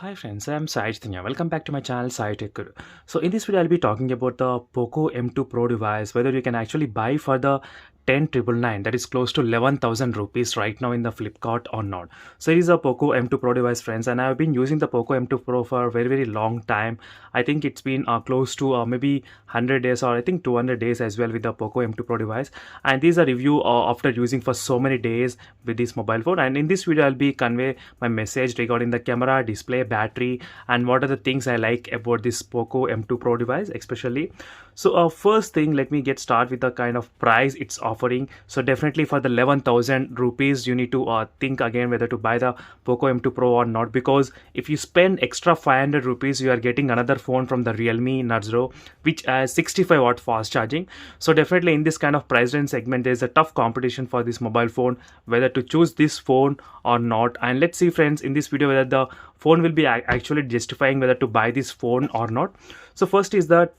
Hi friends, I am Sai Chaitanya. Welcome back to my channel Sai Tech Guru. So in this video I'll be talking about the Poco M2 Pro device, whether you can actually buy for the 10,999, that is close to 11,000 rupees right now in the Flipkart or not. So it is a Poco M2 Pro device friends, and I've been using the Poco M2 Pro for a very long time. I think it's been close to maybe 100 days or I think 200 days as well with the Poco M2 Pro device, and this is a review after using for so many days with this mobile phone. And in this video I'll be convey my message regarding the camera, display, battery, and what are the things I like about this Poco M2 Pro device especially. So first thing, let me get start with the kind of price it's offering. So definitely for the 11,000 rupees you need to think again whether to buy the Poco M2 Pro or not, because if you spend extra 500 rupees you are getting another phone from the Realme Narzro which has 65 watt fast charging. So definitely in this kind of price range segment there is a tough competition for this mobile phone whether to choose this phone or not. And let's see friends in this video whether the phone will be actually justifying whether to buy this phone or not. So first is that,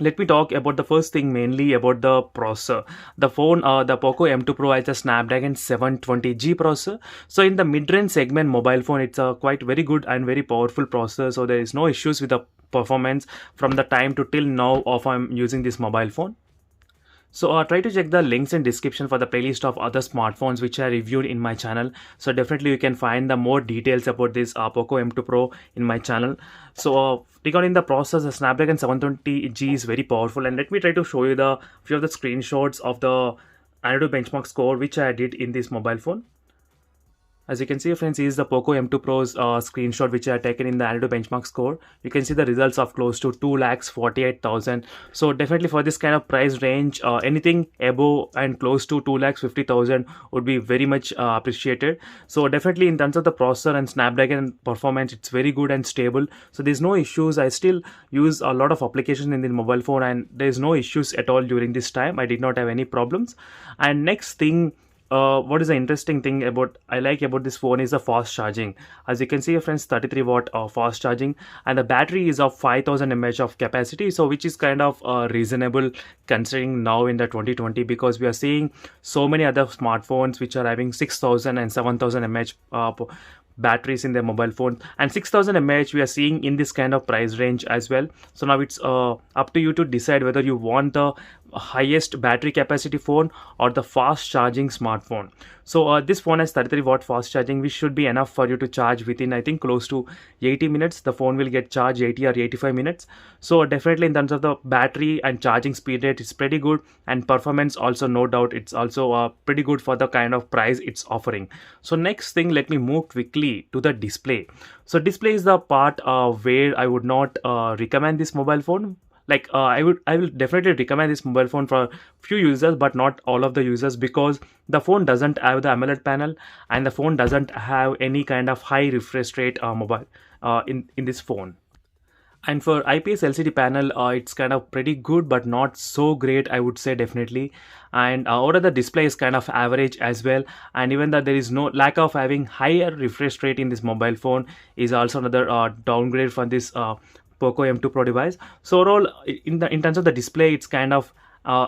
let me talk about the first thing mainly about the processor. The phone, the Poco M2 Pro has a Snapdragon 720G processor. So in the mid-range segment mobile phone, it's a quite very good and very powerful processor. So there is no issues with the performance from the time to till now of I'm using this mobile phone. So try to check the links in description for the playlist of other smartphones which I reviewed in my channel. So definitely you can find the more details about this Poco M2 Pro in my channel. So regarding the processor, the Snapdragon 720G is very powerful, and let me try to show you the few of the screenshots of the Antutu benchmark score which I did in this mobile phone. As you can see friends, is the Poco M2 Pro's screenshot which I have taken in the Antutu benchmark score. You can see the results of close to 2,48,000. So definitely for this kind of price range, anything above and close to 2,50,000 would be very much appreciated. So definitely in terms of the processor and Snapdragon performance, it's very good and stable. So there's no issues. I still use a lot of applications in the mobile phone and there's no issues at all during this time. I did not have any problems. And next thing, what is the interesting thing about I like about this phone is the fast charging. As you can see friends, 33 watt fast charging, and the battery is of 5,000 mAh of capacity, so which is kind of reasonable considering now in the 2020, because we are seeing so many other smartphones which are having 6,000 and 7,000 mAh batteries in their mobile phone, and 6,000 mAh we are seeing in this kind of price range as well. So now it's up to you to decide whether you want the highest battery capacity phone or the fast charging smartphone. So this phone has 33 watt fast charging, which should be enough for you to charge within I think close to 80 minutes. The phone will get charged 80 or 85 minutes. So definitely in terms of the battery and charging speed rate, it's pretty good, and performance also, no doubt, it's also pretty good for the kind of price it's offering. So next thing, let me move quickly to the display. So display is the part where I would not recommend this mobile phone. Like I will definitely recommend this mobile phone for few users but not all of the users, because the phone doesn't have the AMOLED panel and the phone doesn't have any kind of high refresh rate mobile in this phone. And for IPS LCD panel, it's kind of pretty good but not so great, I would say, definitely. And over the display is kind of average as well, and even that there is no lack of having higher refresh rate in this mobile phone is also another downgrade for this Poco M2 Pro device. So overall, in terms of the display, it's kind of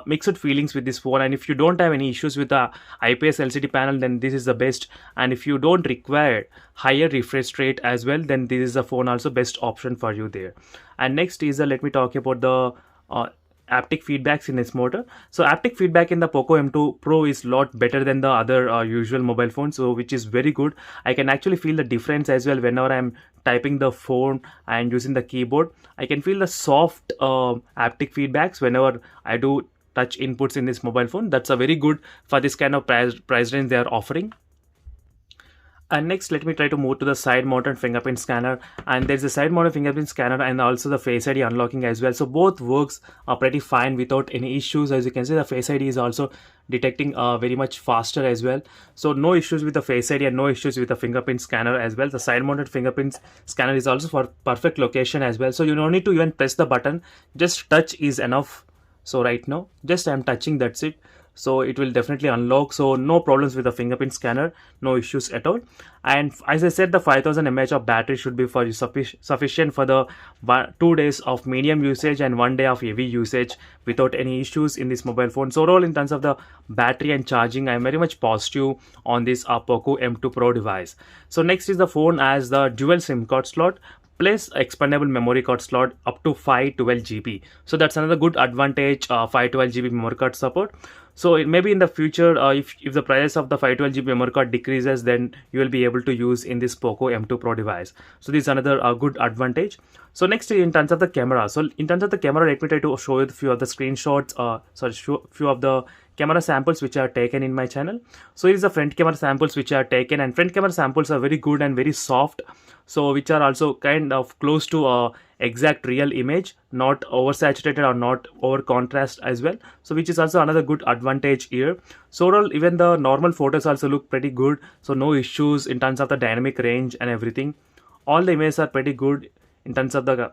mixed feelings with this phone. And if you don't have any issues with the IPS LCD panel, then this is the best. And if you don't require higher refresh rate as well, then this is the phone also best option for you there. And next is let me talk about the haptic feedbacks in this motor. So haptic feedback in the Poco M2 Pro is a lot better than the other usual mobile phones, so which is very good. I can actually feel the difference as well whenever I'm typing the phone and using the keyboard. I can feel the soft haptic feedbacks whenever I do touch inputs in this mobile phone. That's a very good for this kind of price range they are offering. And next, let me try to move to the side mounted fingerprint scanner. And there's a side mounted fingerprint scanner and also the Face ID unlocking as well. So both works are pretty fine without any issues. As you can see, the Face ID is also detecting very much faster as well. So no issues with the Face ID and no issues with the fingerprint scanner as well. The side mounted fingerprint scanner is also for perfect location as well. So you don't need to even press the button, just touch is enough. So right now, just I'm touching, that's it. so it will definitely unlock, so no problems with the fingerprint scanner, no issues at all. And as I said, the 5000 mAh of battery should be for you sufficient for the 2 days of medium usage and 1 day of heavy usage without any issues in this mobile phone. So overall, in terms of the battery and charging, I'm very much positive on this Poco M2 Pro device. So next is the phone has the dual SIM card slot plus expandable memory card slot up to 512 GB. So that's another good advantage, 512 GB memory card support. So it maybe in the future, if the price of the 512 GB memory card decreases, then you will be able to use in this Poco M2 Pro device. So this is another good advantage. So next, in terms of the camera, so in terms of the camera, let me try to show you a few of the screenshots, few of the camera samples which are taken in my channel. So here is the front camera samples which are taken, and front camera samples are very good and very soft, so which are also kind of close to exact real image, not oversaturated or not over contrast as well, so which is also another good advantage here. So overall, even the normal photos also look pretty good, so no issues in terms of the dynamic range and everything. All the images are pretty good in terms of the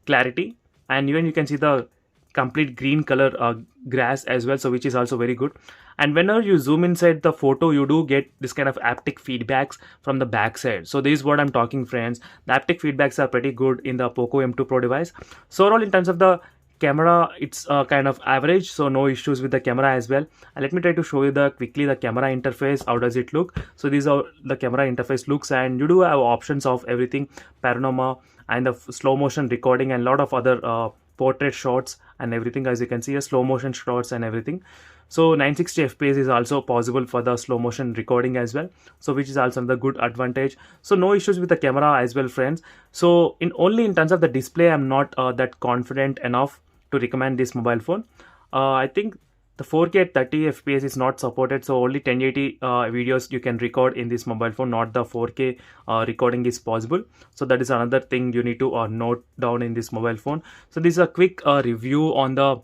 clarity, and even you can see the complete green color grass as well, so which is also very good. And whenever you zoom inside the photo, you do get this kind of haptic feedbacks from the back side. So this is what I'm talking, friends. The haptic feedbacks are pretty good in the Poco M2 Pro device. So overall, in terms of the camera, it's kind of average, so no issues with the camera as well. And let me try to show you quickly the camera interface. How does it look? So these are the camera interface looks, and you do have options of everything, panorama and the slow motion recording and a lot of other portrait shots and everything. As you can see, slow motion shots and everything. So 960 fps is also possible for the slow motion recording as well, so which is also another good advantage. So no issues with the camera as well, friends. So in terms of the display, I'm not that confident enough to recommend this mobile phone. I think the 4K at 30 fps is not supported, so only 1080 videos you can record in this mobile phone, not the 4K recording is possible. So that is another thing you need to note down in this mobile phone. So this is a quick review on the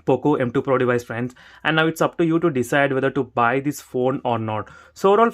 Poco M2 Pro device, friends, and now it's up to you to decide whether to buy this phone or not. So overall,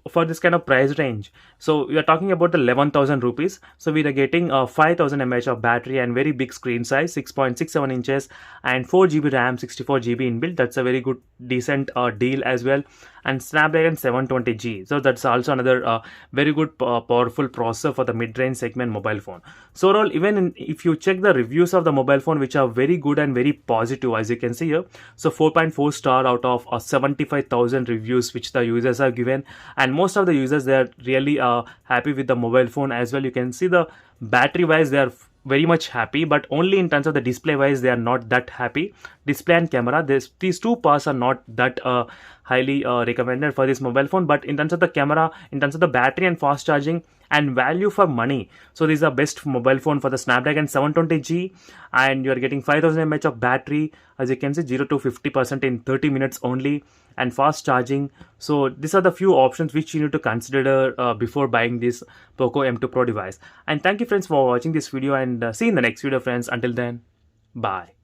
for this kind of price range, so we are talking about the 11,000 rupees. So we are getting 5000 mAh of battery and very big screen size, 6.67 inches, and 4 GB RAM, 64 GB inbuilt. That's a very good decent deal as well. And Snapdragon 720G, so that's also another very good powerful processor for the mid-range segment mobile phone. So overall, if you check the reviews of the mobile phone, which are very good and very positive, as you can see here, so 4.4 star out of 75,000 reviews which the users have given, and most of the users, they are really happy with the mobile phone as well. You can see the battery wise, they are very much happy, but only in terms of the display wise, they are not that happy. Display and camera, these two parts are not that highly recommended for this mobile phone. But in terms of the camera, in terms of the battery and fast charging and value for money, so this is the best mobile phone for the Snapdragon 720G, and you are getting 5000 mAh of battery, as you can see, 0 to 50% in 30 minutes only, and fast charging. So these are the few options which you need to consider before buying this Poco M2 Pro device. And thank you, friends, for watching this video, and see you in the next video, friends. Until then, bye.